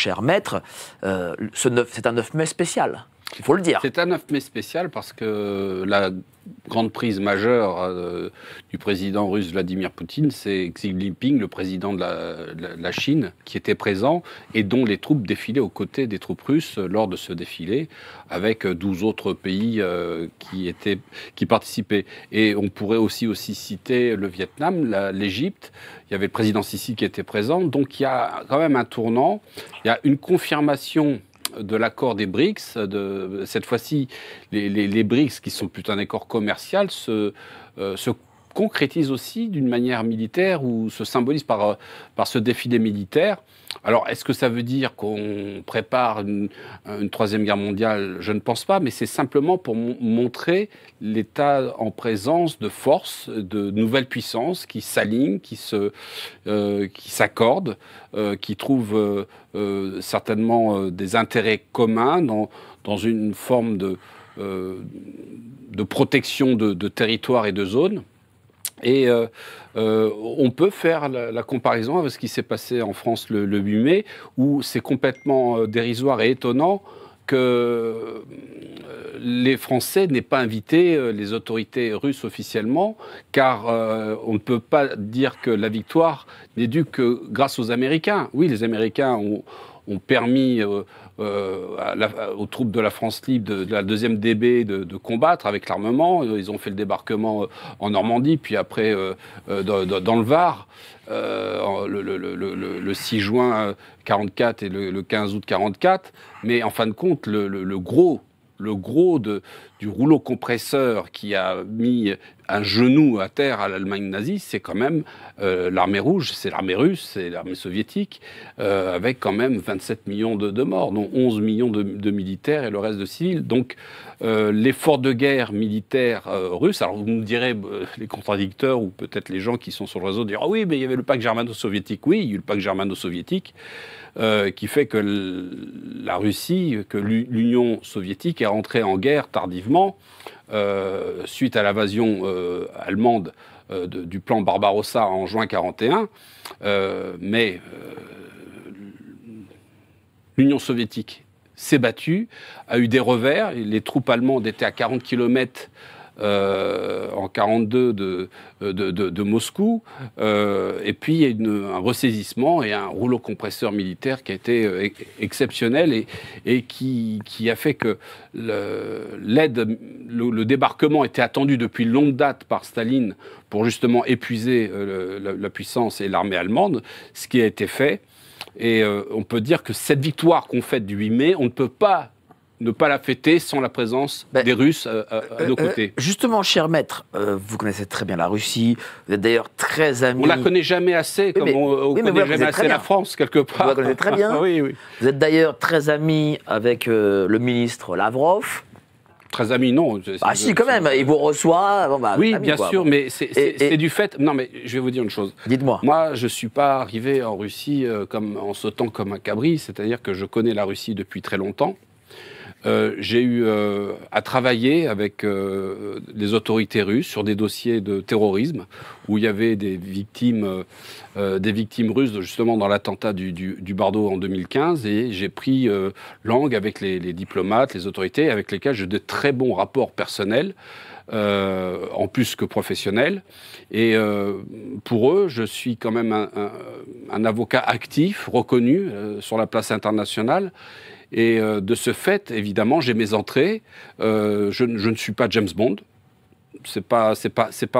cher maître, c'est un 9 mai spécial. Il faut le dire. C'est un 9 mai spécial parce que la grande prise majeure du président russe Vladimir Poutine, c'est Xi Jinping, le président de la Chine, qui était présent et dont les troupes défilaient aux côtés des troupes russes lors de ce défilé, avec 12 autres pays qui participaient. Et on pourrait aussi citer le Vietnam, l'Égypte. Il y avait le président Sisi qui était présent. Donc il y a quand même un tournant. Il y a une confirmation de l'accord des BRICS. Cette fois-ci, les BRICS, qui sont plutôt un accord commercial, se concrétisent aussi d'une manière militaire ou se symbolisent par ce défilé militaire. Alors, est-ce que ça veut dire qu'on prépare une troisième guerre mondiale? Je ne pense pas, mais c'est simplement pour montrer l'état en présence de forces, de nouvelles puissances qui s'alignent, qui s'accordent, qui trouvent certainement des intérêts communs dans une forme de protection de territoire et de zones. Et on peut faire la comparaison avec ce qui s'est passé en France le 8 mai, où c'est complètement dérisoire et étonnant que les Français n'aient pas invité les autorités russes officiellement, car on ne peut pas dire que la victoire n'est due que grâce aux Américains. Oui, les Américains ont permis aux troupes de la France libre, de la 2e DB, de combattre avec l'armement. Ils ont fait le débarquement en Normandie, puis après dans le Var, le 6 juin 1944 et le 15 août 1944. Mais en fin de compte, le gros du rouleau compresseur qui a mis un genou à terre à l'Allemagne nazie, c'est quand même l'armée rouge, c'est l'armée russe, c'est l'armée soviétique, avec quand même 27 millions de morts, dont 11 millions de militaires et le reste de civils. Donc l'effort de guerre militaire russe, alors vous me direz, les contradicteurs ou peut-être les gens qui sont sur le réseau diront « Ah oui, mais il y avait le pacte germano-soviétique ». Oui, il y a eu le pacte germano-soviétique, qui fait que la Russie, que l'Union soviétique est rentrée en guerre tardivement, suite à l'invasion allemande du plan Barbarossa en juin 1941. Mais l'Union soviétique s'est battue, a eu des revers. Les troupes allemandes étaient à 40 km en 1942 de Moscou, et puis il y a un ressaisissement et un rouleau compresseur militaire qui a été exceptionnel et qui a fait que le débarquement était attendu depuis longue date par Staline pour justement épuiser la puissance et l'armée allemande, ce qui a été fait. Et on peut dire que cette victoire qu'on fête du 8 mai, on ne peut pas ne pas la fêter sans la présence des Russes à nos côtés. Justement, cher maître, vous connaissez très bien la Russie, vous êtes d'ailleurs très ami... On la connaît jamais assez, comme on ne connaît jamais assez la France, quelque part. Vous la connaissez très bien. Oui, oui. Vous êtes d'ailleurs très ami avec le ministre Lavrov. Très ami, non. Ah si, quand même, il vous reçoit. Bon, oui, ami, bien quoi. sûr, mais c'est du fait... Non, mais je vais vous dire une chose. Dites-moi. Moi, je ne suis pas arrivé en Russie en sautant comme un cabri, c'est-à-dire que je connais la Russie depuis très longtemps. J'ai eu à travailler avec les autorités russes sur des dossiers de terrorisme où il y avait des victimes russes justement dans l'attentat du Bardo en 2015, et j'ai pris langue avec les diplomates, les autorités avec lesquels j'ai de très bons rapports personnels, en plus que professionnels. Et pour eux, je suis quand même un avocat actif, reconnu sur la place internationale. Et de ce fait, évidemment, j'ai mes entrées. Je ne suis pas James Bond. C'est pas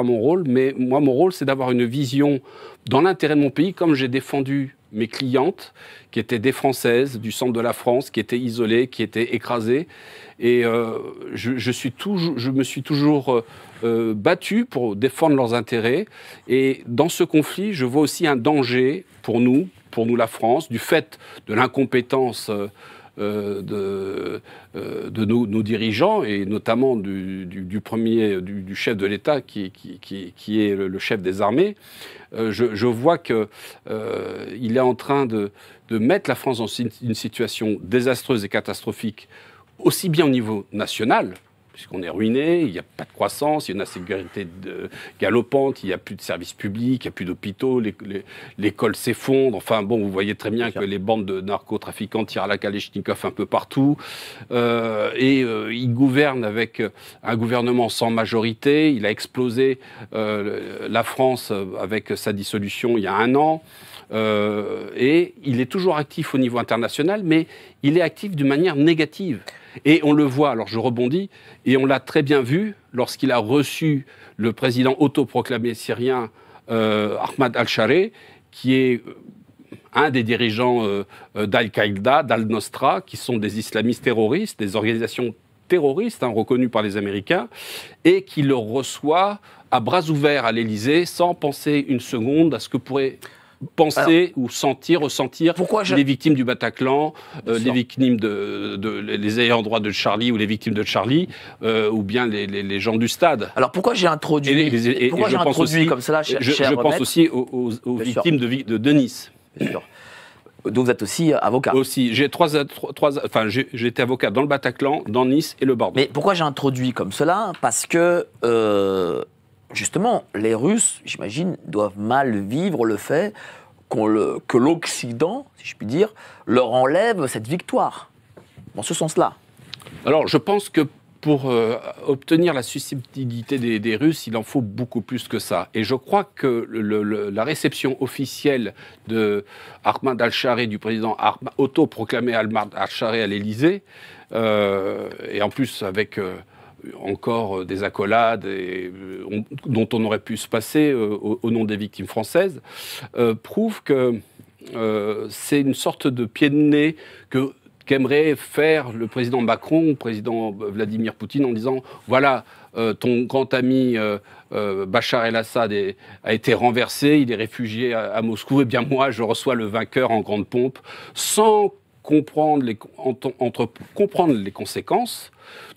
mon rôle. Mais moi, mon rôle, c'est d'avoir une vision dans l'intérêt de mon pays, comme j'ai défendu mes clientes, qui étaient des Françaises du centre de la France, qui étaient isolées, qui étaient écrasées. Et je me suis toujours battu pour défendre leurs intérêts. Et dans ce conflit, je vois aussi un danger pour nous la France, du fait de l'incompétence de nos dirigeants, et notamment du chef de l'État qui est le chef des armées. Je vois qu'il est en train de mettre la France dans une situation désastreuse et catastrophique, aussi bien au niveau national, puisqu'on est ruiné, il n'y a pas de croissance, il y a une insécurité galopante, il n'y a plus de services publics, il n'y a plus d'hôpitaux, l'école s'effondre. Enfin bon, vous voyez très bien que les bandes de narcotrafiquants tirent à la Kalachnikov un peu partout. Il gouverne avec un gouvernement sans majorité. Il a explosé la France avec sa dissolution il y a 1 an. Et il est toujours actif au niveau international, mais il est actif d'une manière négative. Et on le voit, alors je rebondis, et on l'a très bien vu lorsqu'il a reçu le président autoproclamé syrien Ahmad al-Shareh, qui est un des dirigeants d'Al-Qaïda, d'Al-Nosra, qui sont des islamistes terroristes, des organisations terroristes reconnues par les Américains, et qui le reçoit à bras ouverts à l'Élysée, sans penser une seconde à ce que pourrait penser ou ressentir les victimes du Bataclan, les victimes les ayants droit de Charlie ou les victimes de Charlie, ou bien les gens du stade. Alors pourquoi j'ai introduit, comme cela, je pense aussi aux victimes de Nice. Bien sûr. Donc vous êtes aussi avocat. Aussi, j'ai j'ai été avocat dans le Bataclan, dans Nice et le Bordeaux. Mais pourquoi j'ai introduit comme cela? Parce que justement, les Russes, j'imagine, doivent mal vivre le fait que l'Occident, si je puis dire, leur enlève cette victoire, dans ce sens-là. Alors, je pense que pour obtenir la susceptibilité des Russes, il en faut beaucoup plus que ça. Et je crois que la réception officielle de Ahmad al-Shareh, du président autoproclamé Ahmad al-Shareh à l'Élysée, et en plus avec encore des accolades dont on aurait pu se passer au nom des victimes françaises, prouve que c'est une sorte de pied de nez qu'aimerait faire le président Macron, le président Vladimir Poutine, en disant voilà, ton grand ami Bachar el-Assad a été renversé, il est réfugié à Moscou, et bien moi je reçois le vainqueur en grande pompe, sans comprendre les conséquences,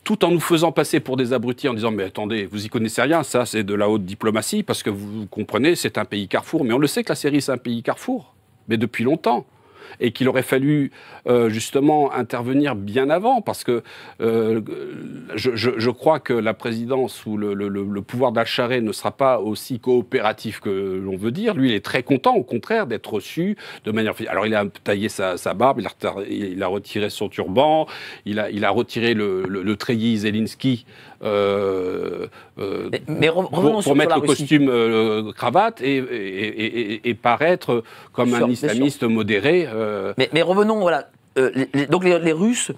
tout en nous faisant passer pour des abrutis en disant mais attendez, vous y connaissez rien, ça c'est de la haute diplomatie, parce que vous comprenez, c'est un pays carrefour. Mais on le sait que la Syrie c'est un pays carrefour, mais depuis longtemps. Et qu'il aurait fallu justement intervenir bien avant, parce que je crois que la présidence ou le pouvoir d'Al-Shareh ne sera pas aussi coopératif que l'on veut dire. Lui, il est très content, au contraire, d'être reçu de manière... Alors, il a taillé sa barbe, il a retiré son turban, il a retiré le treillis Zelensky pour mettre le costume cravate et paraître comme un islamiste modéré. Mais revenons, voilà. Donc les Russes,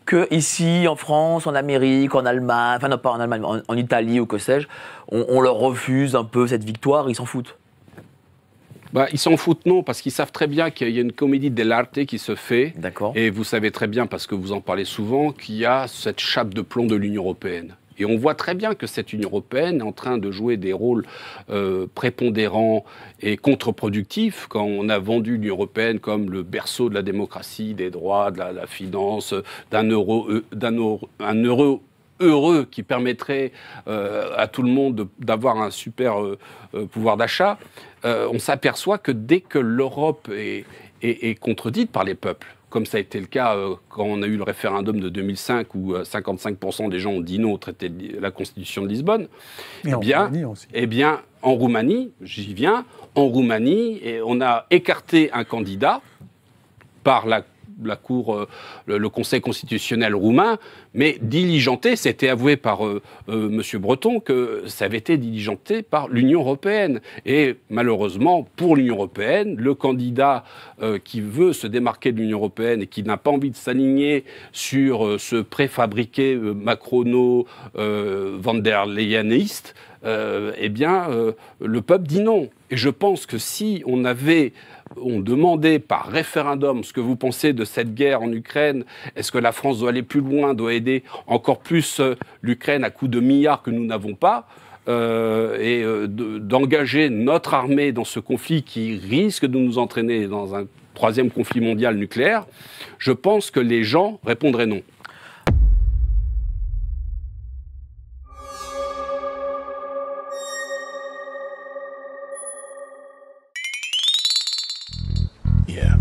que ici, en France, en Amérique, en Allemagne, enfin non pas en Allemagne, en Italie ou que sais-je, on leur refuse un peu cette victoire, ils s'en foutent. Ils s'en foutent, non, parce qu'ils savent très bien qu'il y a une comédie dell'arte qui se fait. D'accord. Et vous savez très bien, parce que vous en parlez souvent, qu'il y a cette chape de plomb de l'Union européenne. Et on voit très bien que cette Union européenne est en train de jouer des rôles prépondérants et contre-productifs quand on a vendu l'Union européenne comme le berceau de la démocratie, des droits, de la finance, d'un euro heureux qui permettrait à tout le monde d'avoir un super pouvoir d'achat. On s'aperçoit que dès que l'Europe est contredite par les peuples, comme ça a été le cas quand on a eu le référendum de 2005 où 55% des gens ont dit non au traité de la Constitution de Lisbonne. Eh bien, en Roumanie, j'y viens, en Roumanie, on a écarté un candidat par la Cour, le Conseil constitutionnel roumain, mais diligenté, c'était avoué par M. Breton que ça avait été diligenté par l'Union européenne. Et malheureusement, pour l'Union européenne, le candidat qui veut se démarquer de l'Union européenne et qui n'a pas envie de s'aligner sur ce préfabriqué Macrono-Van der Leyeniste, le peuple dit non. Et je pense que si on demandait par référendum ce que vous pensez de cette guerre en Ukraine, est-ce que la France doit aller plus loin, doit aider encore plus l'Ukraine à coups de milliards que nous n'avons pas, d'engager notre armée dans ce conflit qui risque de nous entraîner dans un 3e conflit mondial nucléaire, je pense que les gens répondraient non. Yeah.